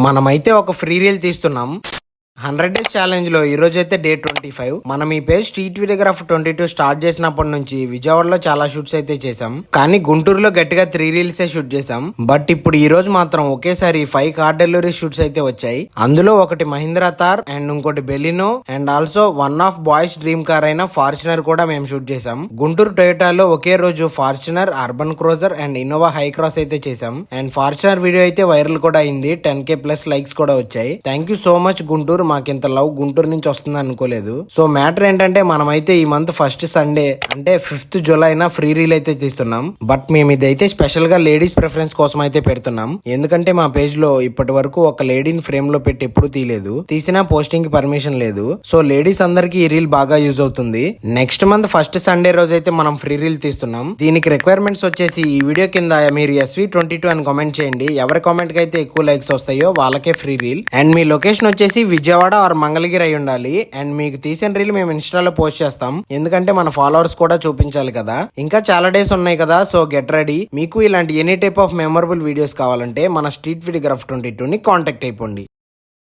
మనమైతే ఒక free reel తీస్తున్నాం 100 డేస్ ఛాలెంజ్ లో ఈ రోజు అయితే డే 25. మనం ఈ పేజ్ స్ట్రీట్ వీడియోగ్రాఫ్ 22 స్టార్ట్ చేసినప్పటి నుంచి విజయవాడలో చాలా షూట్స్ అయితే చేసాం, కానీ గుంటూరులో గట్టిగా 3 రీల్స్ షూట్ చేసాం. బట్ ఇప్పుడు ఈ రోజు మాత్రం ఒకేసారి 5 కార్ డెలివరీ షూట్స్ అయితే వచ్చాయి. అందులో ఒకటి మహీంద్రా థార్ అండ్ ఇంకోటి Baleno and also one of boys dream car అయిన ఫార్చునర్ కూడా మేము షూట్ చేసాం. గుంటూరు టొయోటాలో ఒకే రోజు Fortuner, Urban Cruiser and Innova Hycross అయితే చేసాం. అండ్ ఫార్చునర్ వీడియో అయితే వైరల్ కూడా అయింది, 10K ప్లస్ లైక్స్ కూడా వచ్చాయి. Thank you so much Guntur, మాకింత లవ్ గుంటూరు నుంచి వస్తుంది అనుకోలేదు. సో మ్యాటర్ ఏంటంటే మనమైతే ఈ మంత్ ఫస్ట్ సండే అంటే 5th జూలైన ఫ్రీ రీల్ అయితే తీస్తున్నాం. బట్ మేము ఇదైతే స్పెషల్ గా లేడీస్ ప్రిఫరెన్స్ కోసం అయితే పెడుతున్నాం. ఎందుకంటే మా పేజ్ లో ఇప్పటి వరకు ఒక లేడీని ఫ్రేమ్ లో పెట్టి ఎప్పుడు తీయలేదు, తీసినా పోస్టింగ్ కి పర్మిషన్ లేదు. సో లేడీస్ అందరికి ఈ రీల్ బాగా యూజ్ అవుతుంది. నెక్స్ట్ మంత్ ఫస్ట్ సండే రోజు అయితే మనం ఫ్రీ రీల్ తీస్తున్నాం. దీనికి రిక్వైర్మెంట్స్ వచ్చేసి ఈ వీడియో కింద మీరు SV22 అని కామెంట్ చేయండి. ఎవరి కామెంట్ కి అయితే ఎక్కువ లైక్స్ వస్తాయో వాళ్ళకే free reel. And me location వచ్చేసి విజయవాడ ఆర్ మంగళగిరి అయి ఉండాలి. అండ్ మీకు తీసిన రీల్ మేము ఇన్స్టాలో పోస్ట్ చేస్తాం, ఎందుకంటే మన ఫాలోవర్స్ కూడా చూపించాలి కదా. ఇంకా చాలా డేస్ ఉన్నాయి కదా, సో గెట్ రెడీ. మీకు ఇలాంటి any type of memorable videos కావాలంటే మన స్ట్రీట్ వీడియోగ్రాఫ్ 22 ని కాంటాక్ట్ అయిపోండి.